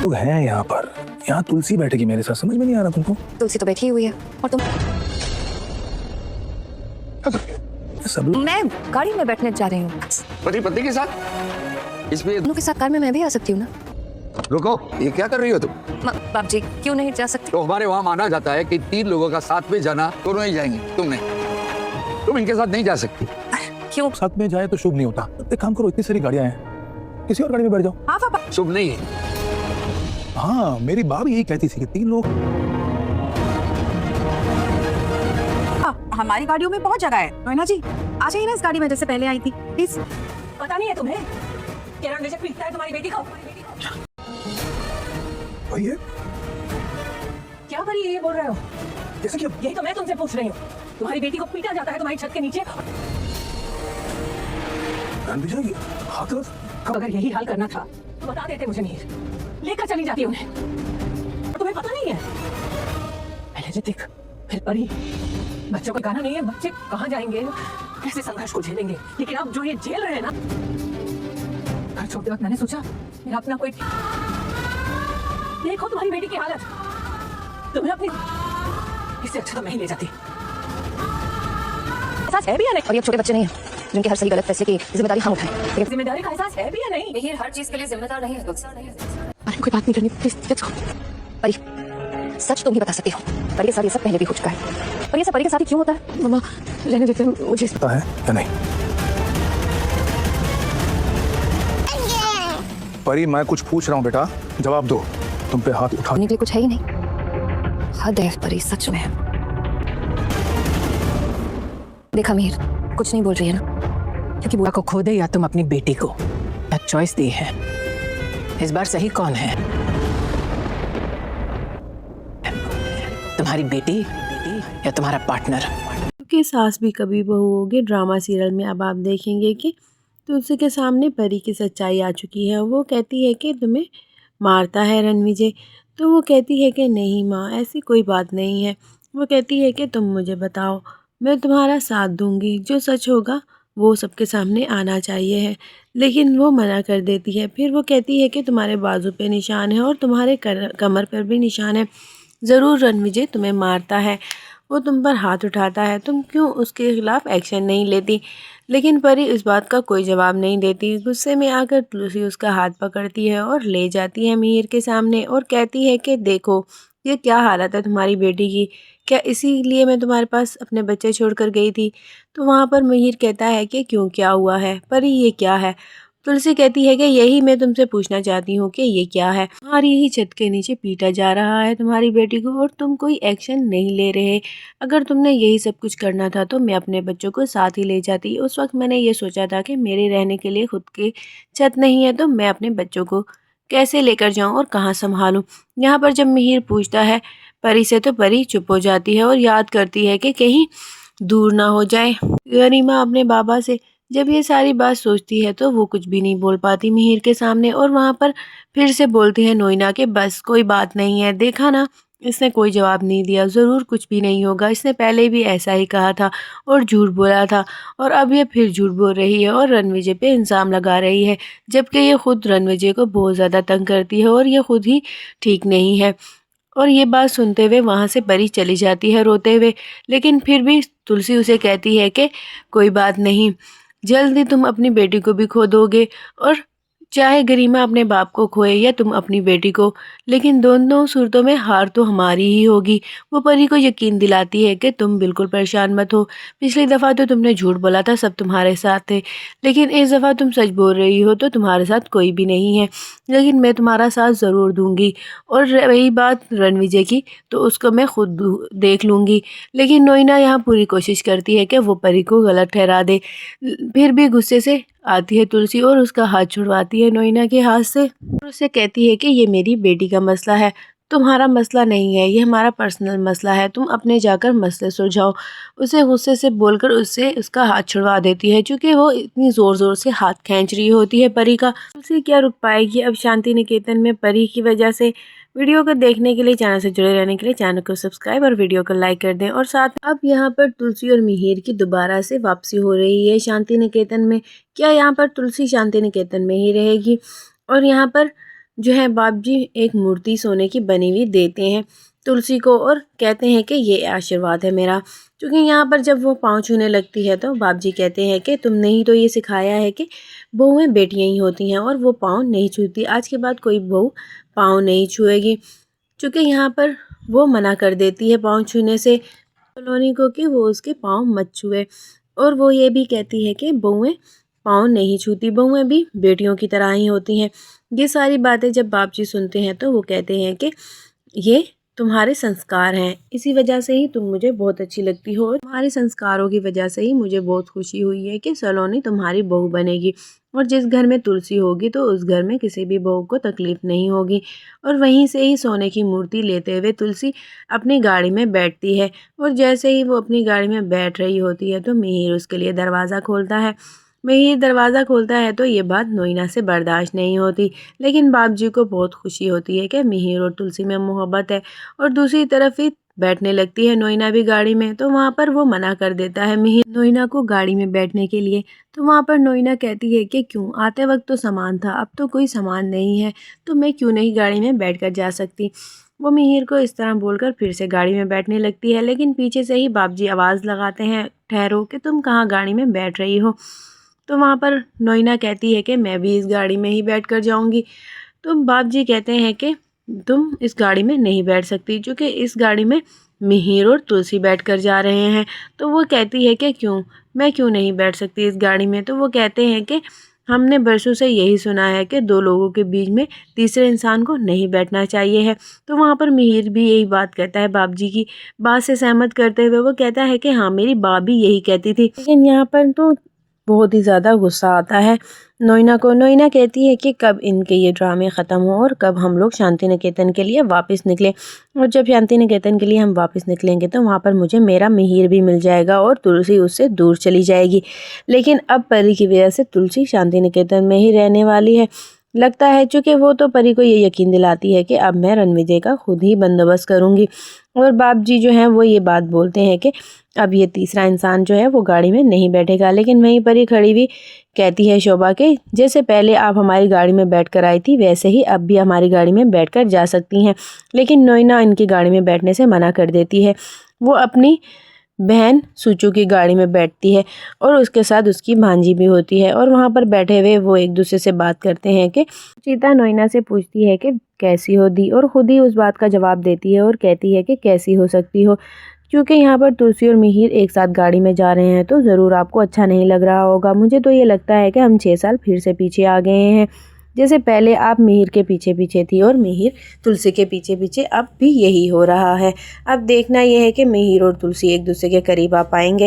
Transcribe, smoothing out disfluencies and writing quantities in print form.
लोग हैं यहाँ पर। यहाँ तुलसी बैठेगी मेरे साथ, समझ में नहीं आ रहा तुमको? तुलसी तो बैठी हुई है और तुम। सब लोग मैं गाड़ी में बैठने जा रही हूँ। पति पत्नी के साथ इसमें दोनों के साथ कार में मैं भी आ सकती हूँ ना? रुको, ये क्या कर रही हो तुम? बाप जी क्यों नहीं जा सकती? तो हमारे वहाँ माना जाता है कि 3 लोगों का साथ में जाना दोनों ही जाएंगे, तुम नहीं। तुम इनके साथ नहीं जा सकती। क्यों? साथ में जाए तो शुभ नहीं होता। एक काम करो, इतनी सारी गाड़ियां हैं, किसी और गाड़ी में बैठ जाओ। हाँ पापा। शुभ नहीं है। हाँ, मेरी बाप यही कहती थी कि 3 लोग। हमारी गाड़ियों में बहुत जगह है। नैना जी आ जाइए ना इस गाड़ी में जैसे पहले आई थी प्लीज। पता नहीं है तुम्हें कि रणविजय पीटता है तुम्हारी बेटी को? वही है। क्या करिए ये बोल रहे हो? जैसे कि यही तो मैं तुमसे पूछ रही हूँ। तुम्हारी बेटी को पीटा जाता है तुम्हारी छत के नीचे। रणविजय की हाथरस कब? अगर यही हाल करना था तो बता देते मुझे, नहीं लेकर चली जाती उन्हें। तुम्हें पता नहीं है? पहले ऋतिक फिर परी। बच्चों का गाना नहीं है, बच्चे कहाँ जाएंगे, कैसे संघर्ष को झेलेंगे। लेकिन अब जो ये झेल रहे हैं ना, घर छोड़ते वक्त मैंने सोचा मेरा अपना कोई। देखो तुम्हारी बेटी की हालत, तुम्हें अपनी इससे अच्छा तो मैं ही ले जाती। एहसास है भी या नहीं? और ये छोटे बच्चे नहीं है जिनके हर सही गलत फैसले की जिम्मेदारी हम उठाएं। जिम्मेदारी का एहसास है भी या नहीं? मिहिर हर चीज के लिए जिम्मेदार नहीं है। अरे कोई बात नहीं करनी प्लीज, लेट्स गो। परी सच तुम ही बता सकती हो, परी के साथ ये सब पहले भी हो चुका है। पर ये सब परी के साथ ही क्यों होता है? मम्मा रहने देते हैं मुझे। पता है या नहीं? परी मैं कुछ पूछ रहा हूँ बेटा, जवाब दो। तुम पे हाथ उठा। के लिए कुछ है ही नहीं। हद है परी, सच में। देखा मिहिर कुछ नहीं बोल रही है ना, क्योंकि बुआ को खो दे या तुम अपनी बेटी को, या चॉइस दी है। इस बार सही कौन है? तुम्हारी बेटी या तुम्हारा पार्टनर? के सास भी कभी बहू होगी ड्रामा सीरियल में अब आप देखेंगे कि तुलसी के सामने परी की सच्चाई आ चुकी है। वो कहती है कि तुम्हें मारता है रणविजय, तो वो कहती है कि नहीं माँ, ऐसी कोई बात नहीं है। वो कहती है कि तुम मुझे बताओ, मैं तुम्हारा साथ दूंगी, जो सच होगा वो सबके सामने आना चाहिए है। लेकिन वो मना कर देती है। फिर वो कहती है कि तुम्हारे बाजू पे निशान है और तुम्हारे कमर पर भी निशान है। ज़रूर रणविजय तुम्हें मारता है, वो तुम पर हाथ उठाता है, तुम क्यों उसके खिलाफ़ एक्शन नहीं लेती? लेकिन परी इस बात का कोई जवाब नहीं देती। गुस्से में आकर तुलसी उसका हाथ पकड़ती है और ले जाती है मिहिर के सामने और कहती है कि देखो ये क्या हालत है तुम्हारी बेटी की, क्या इसीलिए मैं तुम्हारे पास अपने बच्चे छोड़कर गई थी? तो वहाँ पर मिहिर कहता है कि क्यों, क्या हुआ है परी, ये क्या है? तुलसी कहती है कि यही मैं तुमसे पूछना चाहती हूँ कि ये क्या है? तुम्हारी ही छत के नीचे पीटा जा रहा है तुम्हारी बेटी को और तुम कोई एक्शन नहीं ले रहे। अगर तुमने यही सब कुछ करना था तो मैं अपने बच्चों को साथ ही ले जाती। उस वक्त मैंने ये सोचा था कि मेरे रहने के लिए खुद की छत नहीं है तो मैं अपने बच्चों को कैसे लेकर जाऊँ और कहाँ संभालूँ। यहाँ पर जब मिहिर पूछता है परी से तो परी चुप हो जाती है और याद करती है कि कहीं दूर ना हो जाए गरिमा अपने बाबा से। जब ये सारी बात सोचती है तो वो कुछ भी नहीं बोल पाती मिहिर के सामने और वहाँ पर फिर से बोलती है नोइना के बस कोई बात नहीं है, देखा ना इसने कोई जवाब नहीं दिया, ज़रूर कुछ भी नहीं होगा, इसने पहले भी ऐसा ही कहा था और झूठ बोला था और अब ये फिर झूठ बोल रही है और रणविजय पे इल्ज़ाम लगा रही है, जबकि ये खुद रणविजय को बहुत ज़्यादा तंग करती है और ये खुद ही ठीक नहीं है। और ये बात सुनते हुए वहाँ से परी चली जाती है रोते हुए। लेकिन फिर भी तुलसी उसे कहती है कि कोई बात नहीं, जल्दी तुम अपनी बेटी को भी खो दोगे और चाहे गरिमा अपने बाप को खोए या तुम अपनी बेटी को, लेकिन दोनों सूरतों में हार तो हमारी ही होगी। वो परी को यकीन दिलाती है कि तुम बिल्कुल परेशान मत हो, पिछली दफ़ा तो तुमने झूठ बोला था, सब तुम्हारे साथ थे, लेकिन इस दफ़ा तुम सच बोल रही हो तो तुम्हारे साथ कोई भी नहीं है, लेकिन मैं तुम्हारा साथ ज़रूर दूंगी। और रही बात रणविजय की तो उसको मैं खुद देख लूँगी। लेकिन नोइना यहाँ पूरी कोशिश करती है कि वो परी को गलत ठहरा दे। फिर भी गुस्से से आती है तुलसी और उसका हाथ छुड़वाती है नोइना के हाथ से और उसे कहती है कि ये मेरी बेटी का मसला है, तुम्हारा मसला नहीं है, ये हमारा पर्सनल मसला है, तुम अपने जाकर मसले सुलझाओ। उसे गुस्से से बोलकर उससे उसका हाथ छुड़वा देती है, क्योंकि वो इतनी ज़ोर ज़ोर से हाथ खींच रही होती है परी का। तुलसी क्या रुक पाएगी अब शांति निकेतन में परी की वजह से। वीडियो को देखने के लिए, चैनल से जुड़े रहने के लिए चैनल को सब्सक्राइब और वीडियो को लाइक कर दें। और साथ अब यहाँ पर तुलसी और मिहिर की दोबारा से वापसी हो रही है शांति निकेतन में। क्या यहाँ पर तुलसी शांति निकेतन में ही रहेगी? और यहाँ पर जो है बाप जी एक मूर्ति सोने की बनी हुई देते हैं तुलसी को और कहते हैं कि ये आशीर्वाद है मेरा। क्योंकि यहाँ पर जब वो पाँव छूने लगती है तो बाप जी कहते हैं कि तुमने ही तो ये सिखाया है कि बहुएं बेटियां ही होती हैं और वो पाँव नहीं छूती। आज के बाद कोई बहू पाँव नहीं छुएगी। चूँकि यहाँ पर वो मना कर देती है पाँव छूने से सलोनी को कि वो उसके पाँव मत छुए। और वो ये भी कहती है कि बहुएं पाँव नहीं छूती, बहुएं भी बेटियों की तरह ही होती हैं। ये सारी बातें जब बाप जी सुनते हैं तो वो कहते हैं कि ये तुम्हारे संस्कार हैं, इसी वजह से ही तुम मुझे बहुत अच्छी लगती हो और तुम्हारे संस्कारों की वजह से ही मुझे बहुत खुशी हुई है कि सलोनी तुम्हारी बहू बनेगी। और जिस घर में तुलसी होगी तो उस घर में किसी भी बहू को तकलीफ नहीं होगी। और वहीं से ही सोने की मूर्ति लेते हुए तुलसी अपनी गाड़ी में बैठती है। और जैसे ही वो अपनी गाड़ी में बैठ रही होती है तो मिहिर उसके लिए दरवाज़ा खोलता है। मिहिर दरवाज़ा खोलता है तो ये बात नोइना से बर्दाश्त नहीं होती, लेकिन बाप जी को बहुत खुशी होती है कि मिहिर और तुलसी में मोहब्बत है। और दूसरी तरफ ही बैठने लगती है नोइना भी गाड़ी में, तो वहाँ पर वो मना कर देता है मिहिर नोइना को गाड़ी में बैठने के लिए। तो वहाँ पर नोइना कहती है कि क्यों, आते वक्त तो सामान था, अब तो कोई सामान नहीं है, तो मैं क्यों नहीं गाड़ी में बैठ कर जा सकती। वो मिहिर को इस तरह बोलकर फिर से गाड़ी में बैठने लगती है, लेकिन पीछे से ही बाप जी आवाज़ लगाते हैं, ठहरो, कि तुम कहाँ गाड़ी में बैठ रही हो। तो वहाँ पर नोइना कहती है कि मैं भी इस गाड़ी में ही बैठ कर जाऊँगी। तो बाप जी कहते हैं कि तुम इस गाड़ी में नहीं बैठ सकती, क्योंकि इस गाड़ी में मिहिर और तुलसी बैठ कर जा रहे हैं। तो वो कहती है कि क्यों, मैं क्यों नहीं बैठ सकती इस गाड़ी में। तो वो कहते हैं कि हमने बरसों से यही सुना है कि दो लोगों के बीच में तीसरे इंसान को नहीं बैठना चाहिए है। तो वहाँ पर मिहिर भी यही बात कहता है, बाप जी की बात से सहमत करते हुए वो कहता है कि हाँ, मेरी बाप भी यही कहती थी। लेकिन यहाँ पर तो बहुत ही ज़्यादा गुस्सा आता है नोइना को। नोइना कहती है कि कब इनके ये ड्रामे ख़त्म हो और कब हम लोग शांति निकेतन के लिए वापस निकलें। और जब शांति निकेतन के लिए हम वापस निकलेंगे तो वहाँ पर मुझे मेरा मिहिर भी मिल जाएगा और तुलसी उससे दूर चली जाएगी। लेकिन अब परी की वजह से तुलसी शांति निकेतन में ही रहने वाली है। लगता है चूँकि वो तो परी को ये यकीन दिलाती है कि अब मैं रणविजय का खुद ही बंदोबस्त करूँगी। और बाप जी जो हैं वो ये बात बोलते हैं कि अब ये तीसरा इंसान जो है वो गाड़ी में नहीं बैठेगा। लेकिन वहीं पर ही खड़ी हुई कहती है शोभा के जैसे पहले आप हमारी गाड़ी में बैठकर आई थी वैसे ही अब भी हमारी गाड़ी में बैठकर जा सकती हैं। लेकिन नोइना इनकी गाड़ी में बैठने से मना कर देती है। वो अपनी बहन सूचू की गाड़ी में बैठती है और उसके साथ उसकी भांजी भी होती है। और वहाँ पर बैठे हुए वो एक दूसरे से बात करते हैं कि चीता नोइना से पूछती है कि कैसी हो दी, और खुद ही उस बात का जवाब देती है और कहती है कि कैसी हो सकती हो। क्योंकि यहाँ पर तुलसी और मिहिर एक साथ गाड़ी में जा रहे हैं तो ज़रूर आपको अच्छा नहीं लग रहा होगा। मुझे तो ये लगता है कि हम 6 साल फिर से पीछे आ गए हैं। जैसे पहले आप मिहिर के पीछे पीछे थी और मिहिर तुलसी के पीछे पीछे, अब भी यही हो रहा है। अब देखना यह है कि मिहिर और तुलसी एक दूसरे के करीब आ पाएंगे।